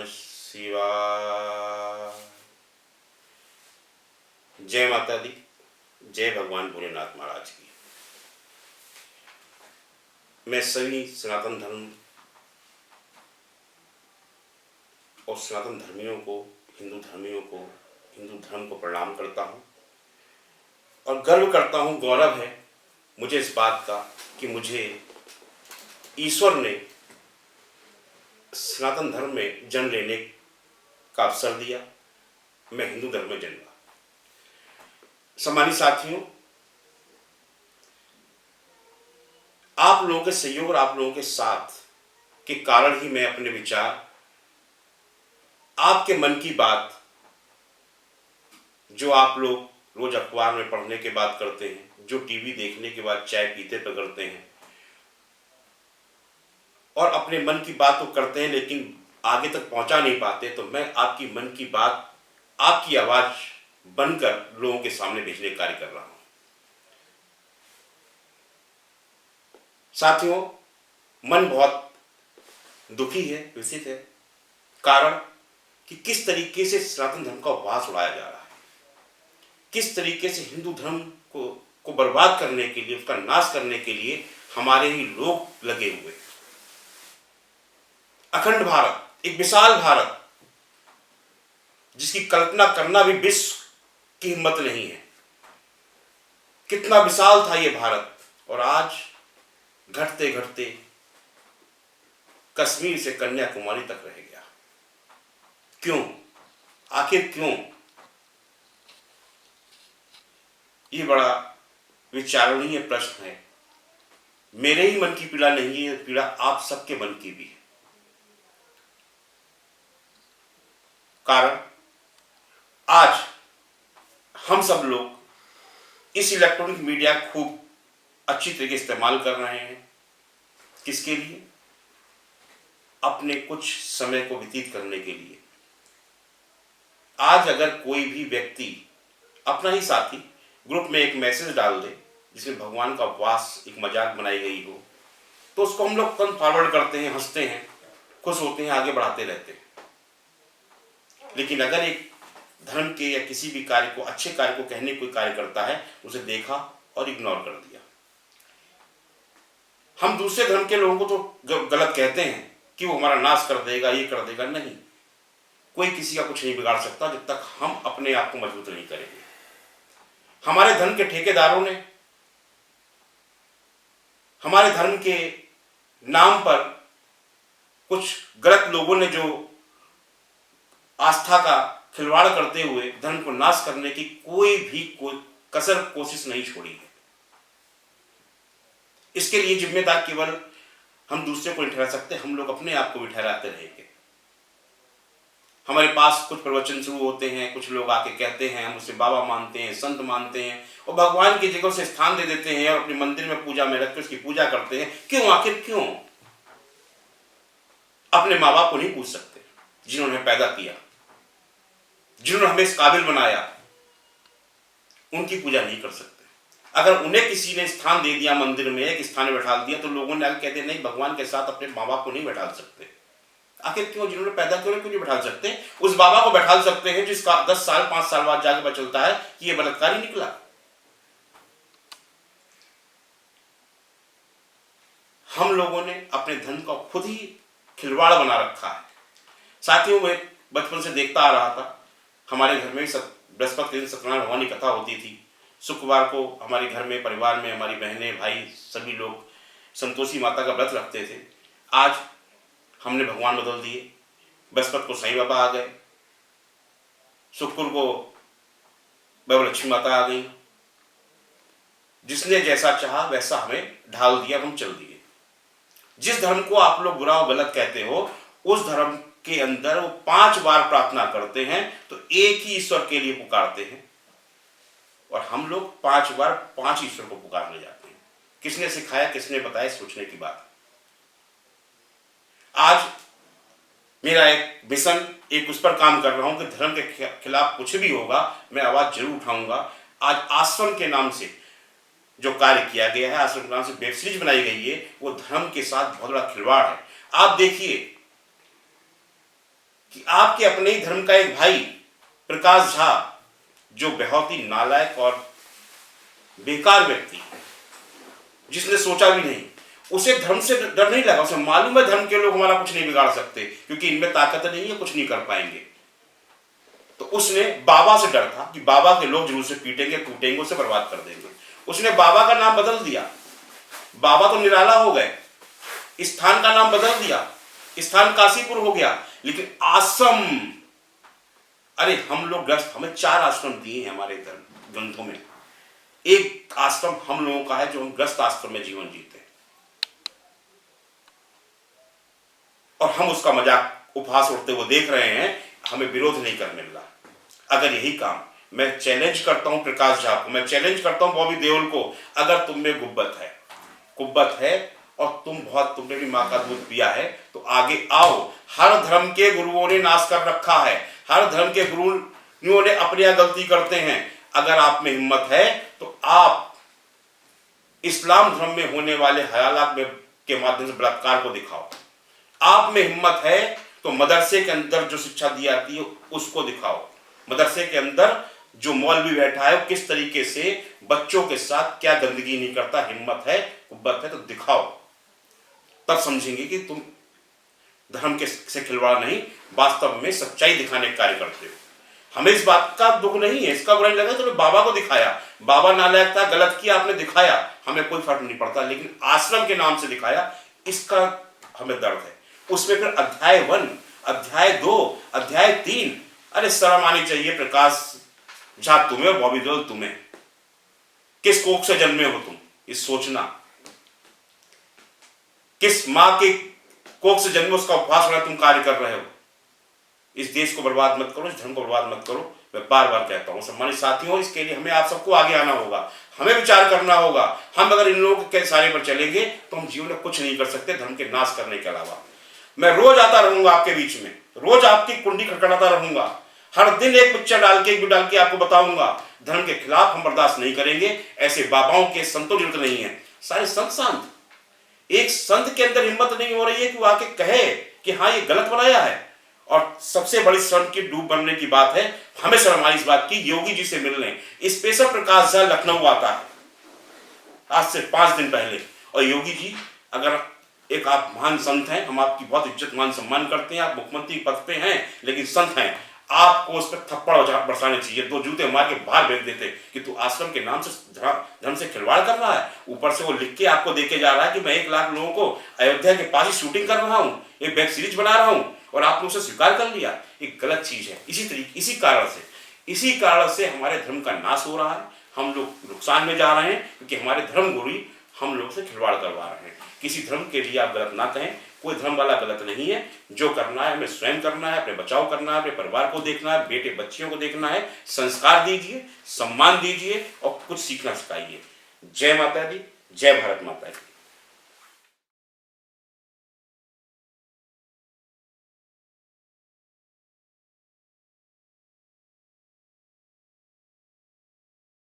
शिवाय। जय माता दी, जय भगवान भोलेनाथ महाराज की। मैं सभी सनातन धर्म और सनातन धर्मियों को, हिंदू धर्म को प्रणाम करता हूँ और गर्व करता हूँ, गौरव है मुझे इस बात का कि मुझे ईश्वर ने सनातन धर्म में जन्म लेने का अवसर दिया। मैं हिंदू धर्म में जन्मा। सम्मानित साथियों, आप लोगों के सहयोग और आप लोगों के साथ के कारण ही मैं अपने विचार, आपके मन की बात, जो आप लोग रोज अखबार में पढ़ने के बाद करते हैं, जो टीवी देखने के बाद चाय पीते पर करते हैं और अपने मन की बात तो करते हैं लेकिन आगे तक पहुंचा नहीं पाते, तो मैं आपकी मन की बात, आपकी आवाज बनकर लोगों के सामने भेजने का कार्य कर रहा हूं। साथियों, मन बहुत दुखी है, व्यथित है। कारण कि किस तरीके से सनातन धर्म का उपवास उड़ाया जा रहा है, किस तरीके से हिंदू धर्म को बर्बाद करने के लिए, उसका नाश करने के लिए हमारे ही लोग लगे हुए। अखंड भारत, एक विशाल भारत जिसकी कल्पना करना भी विश्व की हिम्मत नहीं है। कितना विशाल था यह भारत और आज घटते घटते कश्मीर से कन्याकुमारी तक रह गया। क्यों? आखिर क्यों? ये बड़ा विचारणीय प्रश्न है। मेरे ही मन की पीड़ा नहीं है, पीड़ा आप सबके मन की भी है। कारण आज हम सब लोग इस इलेक्ट्रॉनिक मीडिया को खूब अच्छी तरीके से इस्तेमाल कर रहे हैं। किसके लिए? अपने कुछ समय को व्यतीत करने के लिए। आज अगर कोई भी व्यक्ति, अपना ही साथी, ग्रुप में एक मैसेज डाल दे जिसमें भगवान का उपवास एक मजाक बनाई गई हो, तो उसको हम लोग तुरंत फॉरवर्ड करते हैं, हंसते हैं, खुश होते हैं, आगे बढ़ाते रहते हैं। लेकिन अगर एक धर्म के या किसी भी कार्य को, अच्छे कार्य को कहने कोई कार्य करता है, उसे देखा और इग्नोर कर दिया। हम दूसरे धर्म के लोगों को तो गलत कहते हैं कि वो हमारा नाश कर देगा, ये कर देगा। नहीं, कोई किसी का कुछ नहीं बिगाड़ सकता जब तक हम अपने आप को मजबूत नहीं करेंगे। हमारे धर्म के ठेकेदारों ने, हमारे धर्म के नाम पर कुछ गलत लोगों ने जो आस्था का खिलवाड़ करते हुए धर्म को नाश करने की कोई कसर, कोशिश नहीं छोड़ी है। इसके लिए जिम्मेदार केवल हम दूसरे को नहीं ठहरा सकते, हम लोग अपने आप को भी ठहराते रहेंगे। हमारे पास कुछ प्रवचन शुरू होते हैं, कुछ लोग आके कहते हैं हम उसे बाबा मानते हैं, संत मानते हैं और भगवान की जगह से स्थान दे देते हैं और अपने मंदिर में पूजा में रखकर उसकी पूजा करते हैं। क्यों? आखिर क्यों? अपने माँ बाप को नहीं पूछ सकते जिन्होंने पैदा किया, जिन्होंने हमें इस काबिल बनाया, उनकी पूजा नहीं कर सकते। अगर उन्हें किसी ने स्थान दे दिया मंदिर में, एक स्थान में बैठा दिया, तो लोगों ने आगे कहते नहीं, भगवान के साथ अपने माँ बाप को नहीं बैठा सकते। आखिर क्यों? जिन्होंने पैदा किया क्यों नहीं बैठा सकते? उस बाबा को बैठा सकते हैं जिसका 10 साल 5 साल बाद जाके पता चलता है कि यह बलात्कार ही निकला। हम लोगों ने अपने धर्म का खुद ही खिलवाड़ बना रखा है। साथियों, मैं बचपन से देखता आ रहा था, हमारे घर में बृहस्पति के दिन सत्यनारायण भगवान की कथा होती थी। शुक्रवार को हमारे घर में, परिवार में, हमारी बहनें, भाई, सभी लोग संतोषी माता का व्रत रखते थे। आज हमने भगवान बदल दिए। बृहस्पति को साईं बाबा आ गए, शुक्र को बाबा लक्ष्मी माता आ गई। जिसने जैसा चाहा वैसा हमें ढाल दिया, हम चल दिए। जिस धर्म को आप लोग बुरा और गलत कहते हो, उस धर्म के अंदर वो 5 बार प्रार्थना करते हैं तो एक ही ईश्वर के लिए पुकारते हैं और हम लोग 5 बार 5 ईश्वर को पुकारने जाते हैं। किसने सिखाया, किसने बताया, सोचने की बात। आज मेरा एक मिशन, एक उस पर काम कर रहा हूं कि धर्म के खिलाफ कुछ भी होगा मैं आवाज जरूर उठाऊंगा। आज आश्रम के नाम से जो कार्य किया गया है, आश्रम के नाम से वेब सीरीज बनाई गई है, वो धर्म के साथ बहुत बड़ा खिलवाड़ है। आप देखिए, कि आपके अपने ही धर्म का एक भाई प्रकाश झा, जो बहुत ही नालायक और बेकार व्यक्ति है, जिसने सोचा भी नहीं, उसे धर्म से डर नहीं लगा। उसे मालूम है धर्म के लोग हमारा कुछ नहीं बिगाड़ सकते, क्योंकि इनमें ताकत नहीं है, कुछ नहीं कर पाएंगे। तो उसने बाबा से डर था कि बाबा के लोग जरूर से पीटेंगे, कूटेंगे, उसे बर्बाद कर देंगे। उसने बाबा का नाम बदल दिया। बाबा तो निराला हो गए, स्थान का नाम बदल दिया, स्थान काशीपुर हो गया, लेकिन आश्रम, अरे हम लोग ग्रस्त, हमें 4 आश्रम दिए हैं हमारे ग्रंथों में। एक आश्रम हम लोगों का है जो हम ग्रस्त आश्रम में जीवन जीते हैं, और हम उसका मजाक उपहास उड़ते हुए देख रहे हैं। हमें विरोध नहीं कर मिल रहा। अगर यही काम, मैं चैलेंज करता हूं प्रकाश झा को, मैं चैलेंज करता हूं बॉबी देओल को, अगर तुम में कुब्बत है और तुमने भी मां का दूध पिया है, तो आगे आओ। हर धर्म के गुरुओं ने नाश कर रखा है, हर धर्म के गुरुओं ने अपनी गलती करते हैं। अगर आप में हिम्मत है तो आप इस्लाम धर्म में होने वाले हयालात के माध्यम से बलात्कार को दिखाओ। आप में हिम्मत है तो मदरसे के अंदर जो शिक्षा दी जाती है उसको दिखाओ। मदरसे के अंदर जो मौलवी बैठा है वो किस तरीके से बच्चों के साथ क्या गंदगी नहीं करता। हिम्मत है, कुब्बत है तो दिखाओ, तब समझेंगे कि तुम धर्म के से खिलवाड़ नहीं, वास्तव में सच्चाई दिखाने का कार्य करते हो। हमें इस बात का दुख नहीं है, इसका बुरा नहीं लगा। तो बाबा को दिखाया, बाबा नालायक था, गलत किया, आपने दिखाया, हमें कोई फर्क नहीं पड़ता, लेकिन आश्रम के नाम से दिखाया, इसका हमें दर्द है। उसमें फिर अध्याय 1, अध्याय 2, अध्याय 3, अरे शर्म आनी चाहिए प्रकाश झा तुम्हें और बॉबी देओल तुम्हें। किस कोख से जन्मे हो तुम, इस सोचना। किस मां के कोख से जन्मे, उसका उपवास होना तुम कार्य कर रहे हो। इस देश को बर्बाद मत करो, इस धर्म को बर्बाद मत करो। मैं बार बार कहता हूं सम्मानित साथियों, इसके लिए हमें आप सबको आगे आना होगा, हमें विचार करना होगा। हम अगर इन लोगों के सारे पर चलेंगे तो हम जीवन में कुछ नहीं कर सकते धर्म के नाश करने के अलावा। मैं रोज आता रहूंगा आपके बीच में, रोज आपकी कुंडी खटखटाता रहूंगा, हर दिन एक पिक्चर डाल के, एक वीडियो डाल के आपको बताऊंगा धर्म के खिलाफ हम बर्दाश्त नहीं करेंगे। ऐसे बाबाओं के संतों की जरूरत नहीं है, सारे संत शांत। एक संत के अंदर हिम्मत नहीं हो रही है कि वो आके कहे कि हाँ ये गलत बनाया है। और सबसे बड़ी शर्म की डूब बनने की बात है, हमें शर्म आई इस बात की, योगी जी से मिलने स्पेशल प्रकाश झा लखनऊ आता है आज से 5 दिन पहले। और योगी जी, अगर एक आप महान संत हैं, हम आपकी बहुत इज्जत मान सम्मान करते हैं, आप मुख्यमंत्री पद पे हैं लेकिन संत हैं, आपको उस पर थप्पड़ बरसाने चाहिए, 2 जूते मार के बाहर भेज देते कि तू आश्रम के नाम से धर्म से खिलवाड़ कर रहा है। ऊपर से वो लिख के आपको देके जा रहा है कि मैं 1 लाख लोगों को अयोध्या के पास ही शूटिंग कर रहा हूँ, एक वेब सीरीज बना रहा हूँ, और आपने उसे स्वीकार कर लिया। एक गलत चीज है। इसी कारण से हमारे धर्म का नाश हो रहा है, हम लोग नुकसान में जा रहे हैं, क्योंकि हमारे धर्म गुरु हम लोग से खिलवाड़ करवा रहे हैं। किसी धर्म के लिए आप गलत ना कहें, कोई धर्म वाला गलत नहीं है। जो करना है हमें स्वयं करना है, अपने बचाव करना है, अपने परिवार को देखना है, बेटे बच्चियों को देखना है। संस्कार दीजिए, सम्मान दीजिए और कुछ सीखना सिखाइए। जय माता दी, जय भारत माता की।